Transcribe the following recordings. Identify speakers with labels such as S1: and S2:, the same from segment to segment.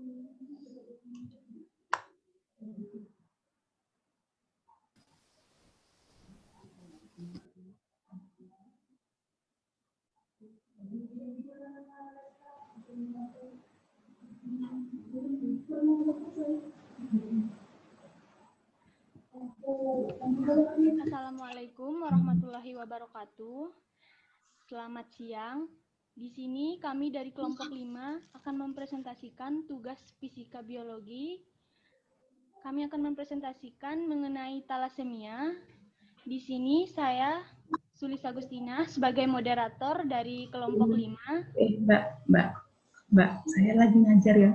S1: Assalamualaikum warahmatullahi wabarakatuh. Selamat siang. Di sini kami dari kelompok 5 akan mempresentasikan tugas fisika biologi. Kami akan mempresentasikan mengenai talasemia. Di sini saya Sulis Agustina sebagai moderator dari kelompok 5.
S2: Mbak, saya lagi ngajar ya.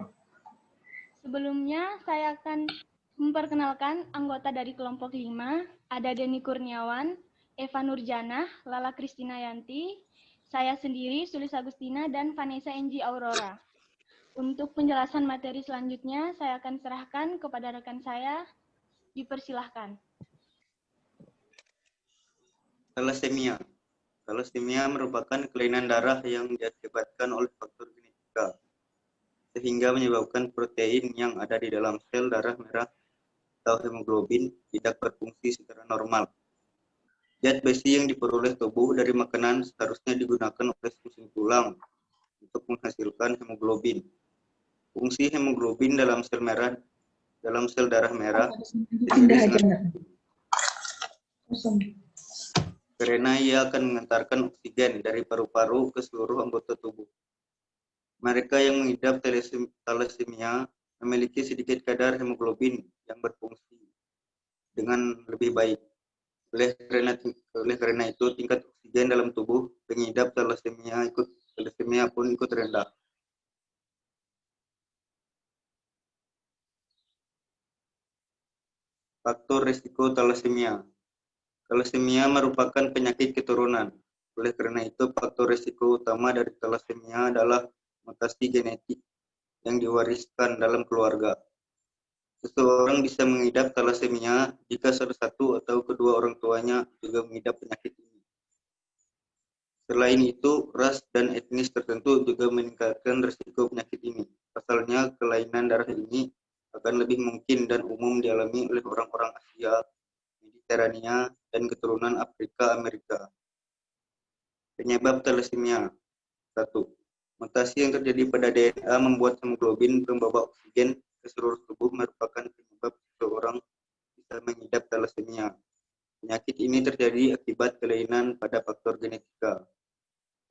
S1: Sebelumnya saya akan memperkenalkan anggota dari kelompok 5, ada Denny Kurniawan, Eva Nurjana, Lala Kristina Yanti, saya sendiri, Sulis Agustina, dan Vanessa Enji Aurora. Untuk penjelasan materi selanjutnya, saya akan serahkan kepada rekan saya. Dipersilahkan.
S3: Talasemia. Talasemia merupakan kelainan darah yang diakibatkan oleh faktor genetika, sehingga menyebabkan protein yang ada di dalam sel darah merah atau hemoglobin tidak berfungsi secara normal. Zat besi yang diperoleh tubuh dari makanan seharusnya digunakan oleh sel tulang untuk menghasilkan hemoglobin. Fungsi hemoglobin dalam sel darah merah karena ia akan mengantarkan oksigen dari paru-paru ke seluruh anggota tubuh. Mereka yang mengidap talasemia memiliki sedikit kadar hemoglobin yang berfungsi dengan lebih baik. Oleh karena itu, tingkat oksigen dalam tubuh pengidap talasemia pun ikut rendah. Faktor risiko talasemia. Talasemia merupakan penyakit keturunan. Oleh karena itu, faktor risiko utama dari talasemia adalah mutasi genetik yang diwariskan dalam keluarga. Seseorang bisa mengidap talasemia jika salah satu atau kedua orang tuanya juga mengidap penyakit ini. Selain itu, ras dan etnis tertentu juga meningkatkan risiko penyakit ini. Pasalnya, kelainan darah ini akan lebih mungkin dan umum dialami oleh orang-orang Asia, Mediterania, dan keturunan Afrika Amerika. Penyebab talasemia. 1. Mutasi yang terjadi pada DNA membuat hemoglobin pembawa oksigen ke seluruh tubuh merupakan penyebab seseorang bisa mengidap talasemia. Penyakit ini terjadi akibat kelainan pada faktor genetika.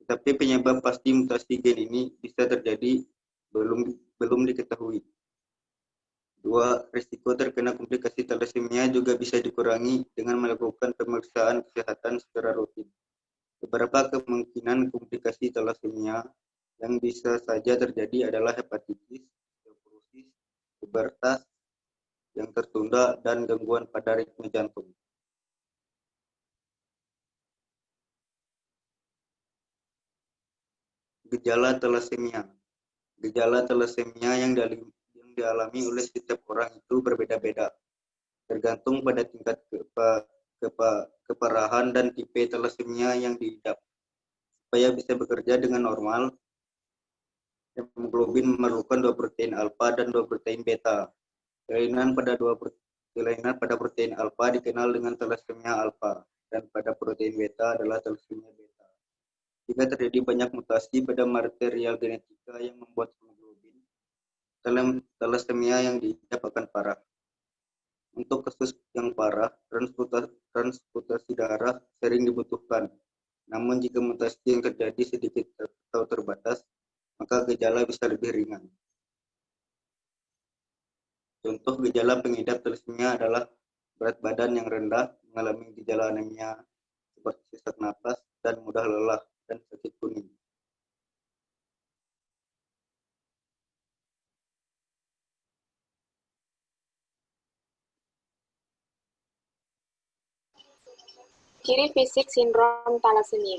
S3: Tetapi penyebab pasti mutasi gen ini bisa terjadi belum diketahui. 2. Risiko terkena komplikasi talasemia juga bisa dikurangi dengan melakukan pemeriksaan kesehatan secara rutin. Beberapa kemungkinan komplikasi talasemia yang bisa saja terjadi adalah hepatitis, osteoporosis, pubertas yang tertunda, dan gangguan pada ritme jantung. Gejala talasemia. Gejala talasemia yang dialami oleh setiap orang itu berbeda-beda, tergantung pada tingkat keparahan dan tipe talasemia yang diidap. Supaya bisa bekerja dengan normal, hemoglobin memerlukan 2 protein alfa dan 2 protein beta. Kelainan pada protein alfa dikenal dengan talasemia alfa, dan pada protein beta adalah talasemia beta. Jika terjadi banyak mutasi pada material genetika yang membuat hemoglobin, talasemia yang diidap akan parah. Untuk kasus yang parah, transplantasi darah sering dibutuhkan. Namun jika mutasi yang terjadi sedikit atau terbatas, maka gejala bisa lebih ringan. Contoh gejala pengidap talasemia adalah berat badan yang rendah, mengalami gejala anemia seperti sesak napas, dan mudah lelah dan sakit kuning.
S4: Ciri fisik sindrom talasemia.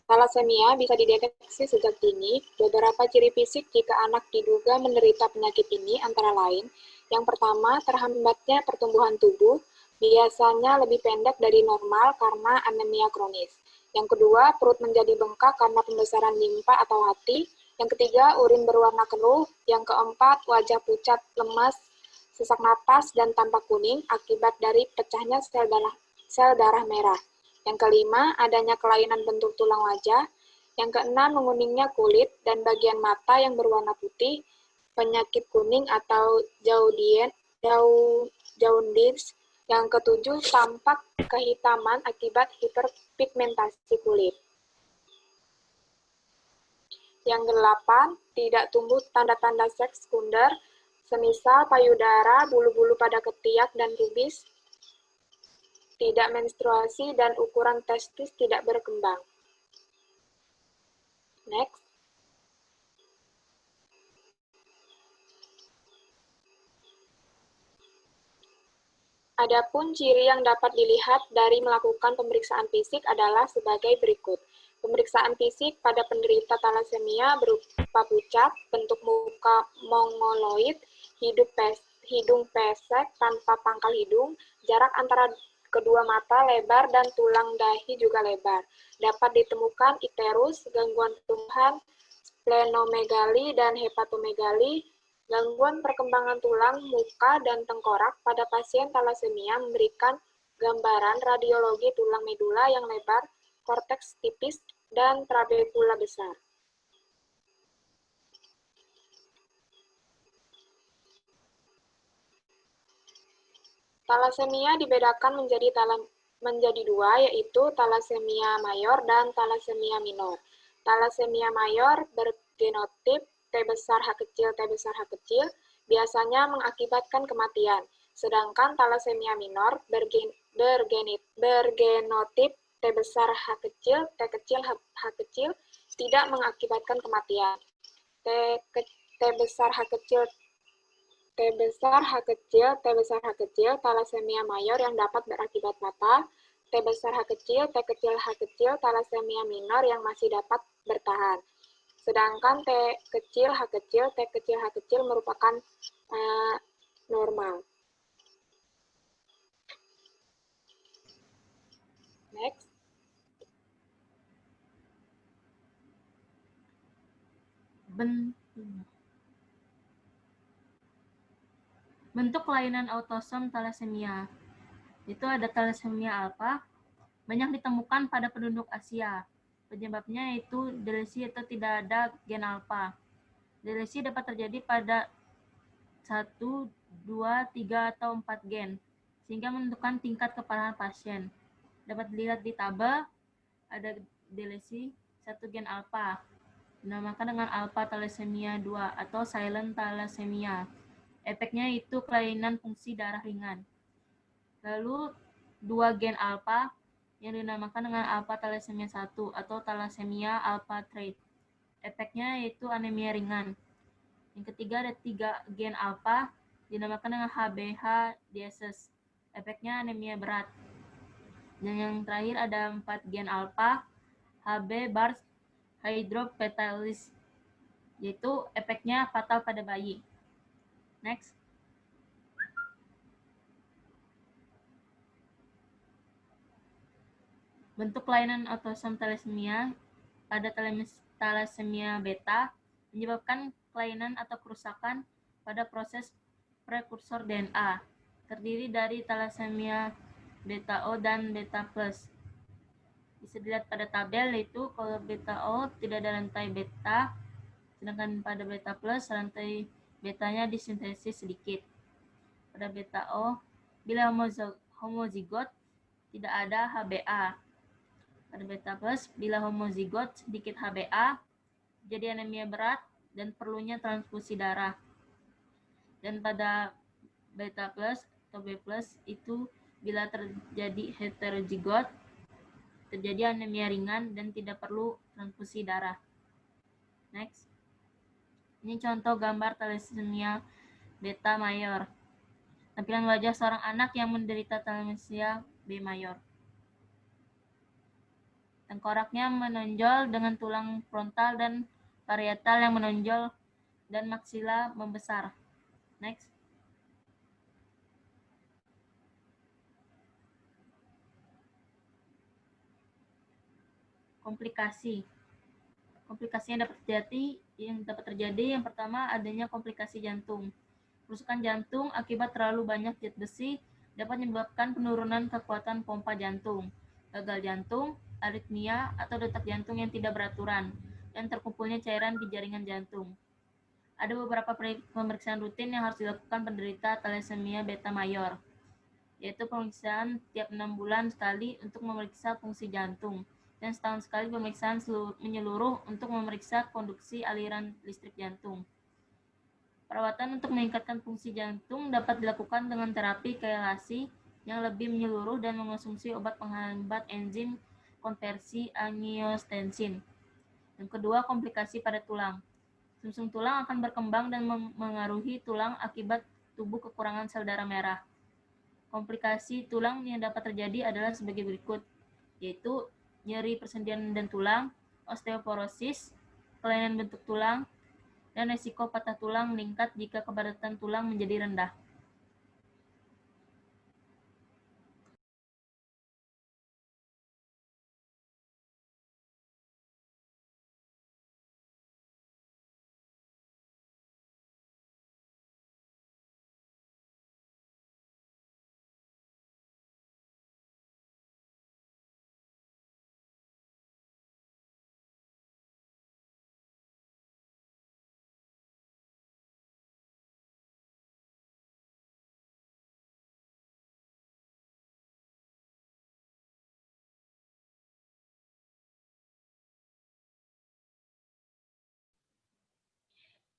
S4: Talasemia bisa dideteksi sejak dini. Beberapa ciri fisik jika anak diduga menderita penyakit ini antara lain, yang pertama, terhambatnya pertumbuhan tubuh, biasanya lebih pendek dari normal karena anemia kronis. Yang kedua, perut menjadi bengkak karena pembesaran limfa atau hati. Yang ketiga, urin berwarna keruh. Yang keempat, wajah pucat, lemas, sesak napas, dan tampak kuning akibat dari pecahnya sel darah merah. Yang kelima, adanya kelainan bentuk tulang wajah. Yang keenam, menguningnya kulit dan bagian mata yang berwarna putih, penyakit kuning atau jaundice. Yang ketujuh, tampak kehitaman akibat hiperpigmentasi kulit. Yang kedelapan, tidak tumbuh tanda-tanda seks sekunder, semisal payudara, bulu-bulu pada ketiak dan pubis, tidak menstruasi, dan ukuran testis tidak berkembang. Next. Adapun ciri yang dapat dilihat dari melakukan pemeriksaan fisik adalah sebagai berikut. Pemeriksaan fisik pada penderita talasemia berupa pucat, bentuk muka mongoloid, hidung pesek tanpa pangkal hidung, jarak antara kedua mata lebar dan tulang dahi juga lebar. Dapat ditemukan iterus, gangguan tumbuhan, splenomegali dan hepatomegali. Gangguan perkembangan tulang, muka, dan tengkorak pada pasien talasemia memberikan gambaran radiologi tulang medula yang lebar, korteks tipis, dan trabekula besar. Talasemia dibedakan menjadi dua, yaitu talasemia mayor dan talasemia minor. Talasemia mayor bergenotip T besar H kecil, T besar H kecil, biasanya mengakibatkan kematian. Sedangkan talasemia minor bergenotip T besar H kecil, T kecil, H kecil, tidak mengakibatkan kematian. T besar H kecil, T besar H kecil, T besar H kecil, talasemia mayor yang dapat berakibat fatal. T besar H kecil, T kecil H kecil, talasemia minor yang masih dapat bertahan. Sedangkan T kecil H kecil, T kecil H kecil merupakan normal. Next.
S5: Bentuk kelainan autosom talasemia. Itu ada talasemia alfa, banyak ditemukan pada penduduk Asia. Penyebabnya yaitu delesi atau tidak ada gen alfa. Delesi dapat terjadi pada 1, 2, 3, atau 4 gen, sehingga menentukan tingkat keparahan pasien. Dapat dilihat di tabel, ada delesi 1 gen alfa, dinamakan dengan alpha thalassemia 2 atau silent thalassemia. Efeknya itu kelainan fungsi darah ringan. Lalu 2 gen alpha yang dinamakan dengan alpha thalassemia 1 atau thalassemia alpha trait. Efeknya yaitu anemia ringan. Yang ketiga ada 3 gen alpha dinamakan dengan HBH diesis. Efeknya anemia berat. Dan yang terakhir ada 4 gen alpha HB Bars hydropetalis, yaitu efeknya fatal pada bayi. Next. Bentuk kelainan autosom thalassemia pada thalassemia beta menyebabkan kelainan atau kerusakan pada proses prekursor DNA, terdiri dari thalassemia beta O dan beta plus. Bisa dilihat pada tabel, yaitu kalau beta O tidak ada rantai beta, sedangkan pada beta plus rantai betanya disintesis sedikit. Pada beta O, bila homozigot tidak ada HBA. Pada beta plus, bila homozigot sedikit HBA, jadi anemia berat dan perlunya transfusi darah. Dan pada beta plus atau B plus itu bila terjadi heterozigot, terjadi anemia ringan dan tidak perlu transfusi darah. Next. Ini contoh gambar thalassemia beta mayor. Tampilan wajah seorang anak yang menderita thalassemia B mayor. Tengkoraknya menonjol dengan tulang frontal dan parietal yang menonjol dan maksila membesar. Next. Komplikasi. Komplikasi yang dapat terjadi yang dapat terjadi, yang pertama adanya komplikasi jantung. Kerusakan jantung akibat terlalu banyak zat besi dapat menyebabkan penurunan kekuatan pompa jantung, gagal jantung, aritmia, atau detak jantung yang tidak beraturan, dan terkumpulnya cairan di jaringan jantung. Ada beberapa pemeriksaan rutin yang harus dilakukan penderita thalassemia beta mayor, yaitu pemeriksaan tiap 6 bulan sekali untuk memeriksa fungsi jantung, dan setahun sekali pemeriksaan menyeluruh untuk memeriksa konduksi aliran listrik jantung. Perawatan untuk meningkatkan fungsi jantung dapat dilakukan dengan terapi kelasi yang lebih menyeluruh dan mengonsumsi obat penghambat enzim konversi angiotensin. Yang kedua, komplikasi pada tulang. Sumsum tulang akan berkembang dan mengaruhi tulang akibat tubuh kekurangan sel darah merah. Komplikasi tulang yang dapat terjadi adalah sebagai berikut, yaitu nyeri persendian dan tulang, osteoporosis, kelainan bentuk tulang, dan risiko patah tulang meningkat jika kepadatan tulang menjadi rendah.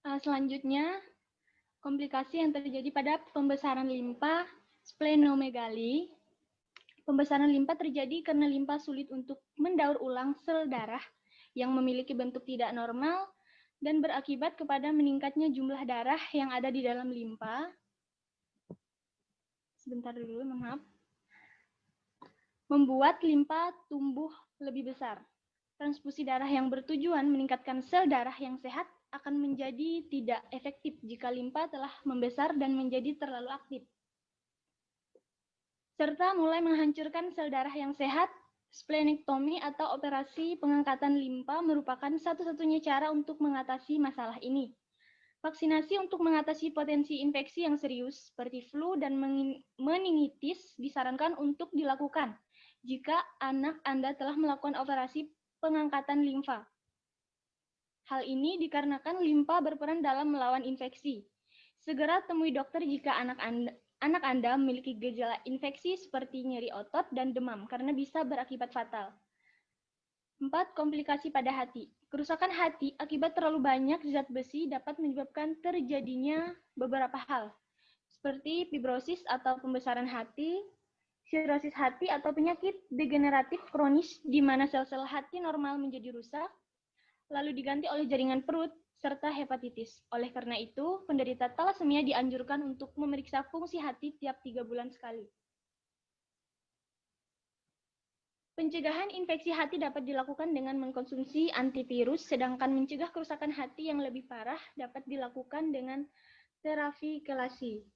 S1: Selanjutnya, komplikasi yang terjadi pada pembesaran limpa splenomegali. Pembesaran limpa terjadi karena limpa sulit untuk mendaur ulang sel darah yang memiliki bentuk tidak normal dan berakibat kepada meningkatnya jumlah darah yang ada di dalam limpa. Sebentar dulu, maaf. Membuat limpa tumbuh lebih besar. Transfusi darah yang bertujuan meningkatkan sel darah yang sehat akan menjadi tidak efektif jika limpa telah membesar dan menjadi terlalu aktif, serta mulai menghancurkan sel darah yang sehat. Splenektomi atau operasi pengangkatan limpa merupakan satu-satunya cara untuk mengatasi masalah ini. Vaksinasi untuk mengatasi potensi infeksi yang serius seperti flu dan meningitis disarankan untuk dilakukan jika anak Anda telah melakukan operasi pengangkatan limfa. Hal ini dikarenakan limpa berperan dalam melawan infeksi. Segera temui dokter jika anak Anda memiliki gejala infeksi seperti nyeri otot dan demam karena bisa berakibat fatal. 4. Komplikasi pada hati. Kerusakan hati akibat terlalu banyak zat besi dapat menyebabkan terjadinya beberapa hal, seperti fibrosis atau pembesaran hati, sirosis hati atau penyakit degeneratif kronis di mana sel-sel hati normal menjadi rusak, lalu diganti oleh jaringan perut, serta hepatitis. Oleh karena itu, penderita thalassemia dianjurkan untuk memeriksa fungsi hati tiap 3 bulan sekali. Pencegahan infeksi hati dapat dilakukan dengan mengkonsumsi antivirus, sedangkan mencegah kerusakan hati yang lebih parah dapat dilakukan dengan terapi kelasi.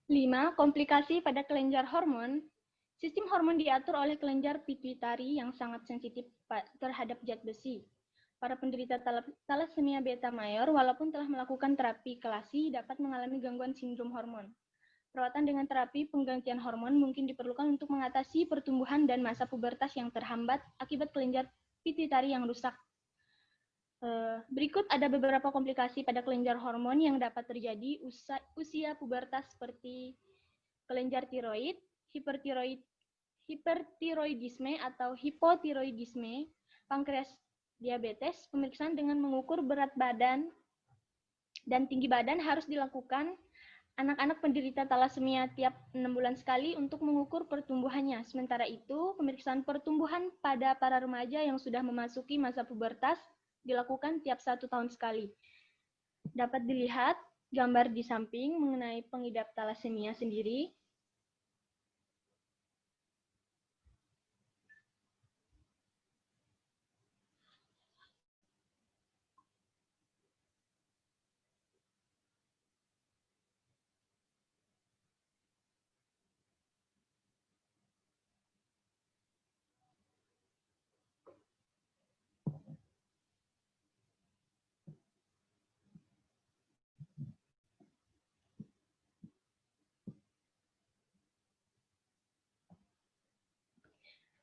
S1: Lima, komplikasi pada kelenjar hormon. Sistem hormon diatur oleh kelenjar pituitari yang sangat sensitif terhadap zat besi. Para penderita thalassemia beta mayor, walaupun telah melakukan terapi kelasi, dapat mengalami gangguan sindrom hormon. Perawatan dengan terapi penggantian hormon mungkin diperlukan untuk mengatasi pertumbuhan dan masa pubertas yang terhambat akibat kelenjar pituitari yang rusak. Berikut ada beberapa komplikasi pada kelenjar hormon yang dapat terjadi usia pubertas seperti kelenjar tiroid, hipertiroidisme atau hipotiroidisme, pankreas, diabetes. Pemeriksaan dengan mengukur berat badan dan tinggi badan harus dilakukan anak-anak penderita thalassemia tiap 6 bulan sekali untuk mengukur pertumbuhannya. Sementara itu, pemeriksaan pertumbuhan pada para remaja yang sudah memasuki masa pubertas dilakukan tiap 1 tahun sekali. Dapat dilihat gambar di samping mengenai pengidap thalassemia sendiri.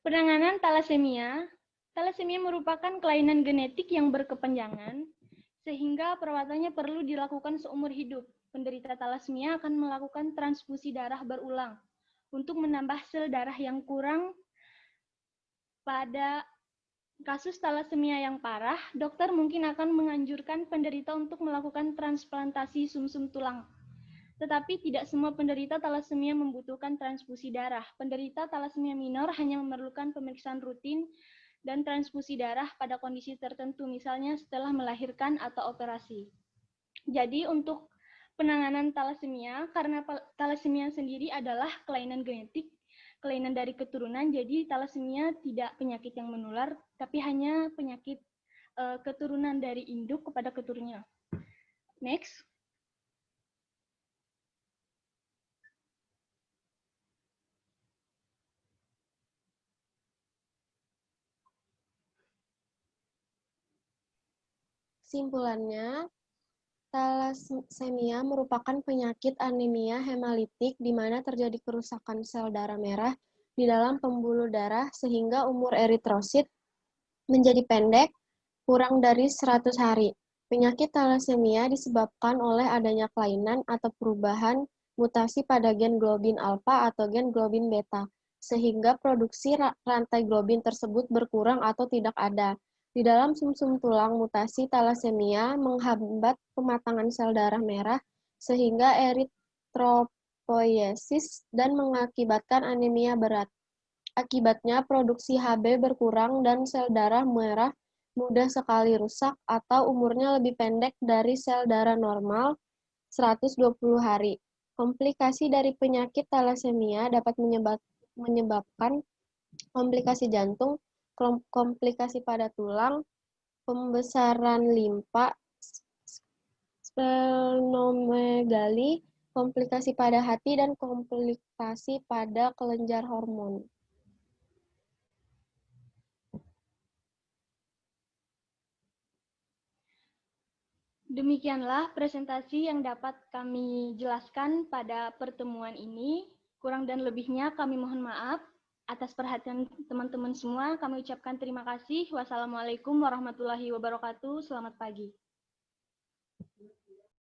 S1: Penanganan talasemia. Talasemia merupakan kelainan genetik yang berkepanjangan, sehingga perawatannya perlu dilakukan seumur hidup. Penderita talasemia akan melakukan transfusi darah berulang untuk menambah sel darah yang kurang. Pada kasus talasemia yang parah, dokter mungkin akan menganjurkan penderita untuk melakukan transplantasi sumsum tulang. Tetapi tidak semua penderita talasemia membutuhkan transfusi darah. Penderita talasemia minor hanya memerlukan pemeriksaan rutin dan transfusi darah pada kondisi tertentu, misalnya setelah melahirkan atau operasi. Jadi untuk penanganan talasemia, karena talasemia sendiri adalah kelainan genetik, kelainan dari keturunan, jadi talasemia tidak penyakit yang menular, tapi hanya penyakit keturunan dari induk kepada keturunannya. Next.
S6: Kesimpulannya, talasemia merupakan penyakit anemia hemolitik di mana terjadi kerusakan sel darah merah di dalam pembuluh darah sehingga umur eritrosit menjadi pendek kurang dari 100 hari. Penyakit talasemia disebabkan oleh adanya kelainan atau perubahan mutasi pada gen globin alfa atau gen globin beta, sehingga produksi rantai globin tersebut berkurang atau tidak ada. Di dalam sumsum tulang, mutasi talasemia menghambat pematangan sel darah merah, sehingga eritropoiesis dan mengakibatkan anemia berat. Akibatnya, produksi Hb berkurang dan sel darah merah mudah sekali rusak atau umurnya lebih pendek dari sel darah normal 120 hari. Komplikasi dari penyakit talasemia dapat menyebabkan komplikasi jantung, komplikasi pada tulang, pembesaran limpa, splenomegali, komplikasi pada hati, dan komplikasi pada kelenjar hormon.
S1: Demikianlah presentasi yang dapat kami jelaskan pada pertemuan ini. Kurang dan lebihnya kami mohon maaf. Atas perhatian teman-teman semua, kami ucapkan terima kasih. Wassalamualaikum warahmatullahi wabarakatuh. Selamat pagi.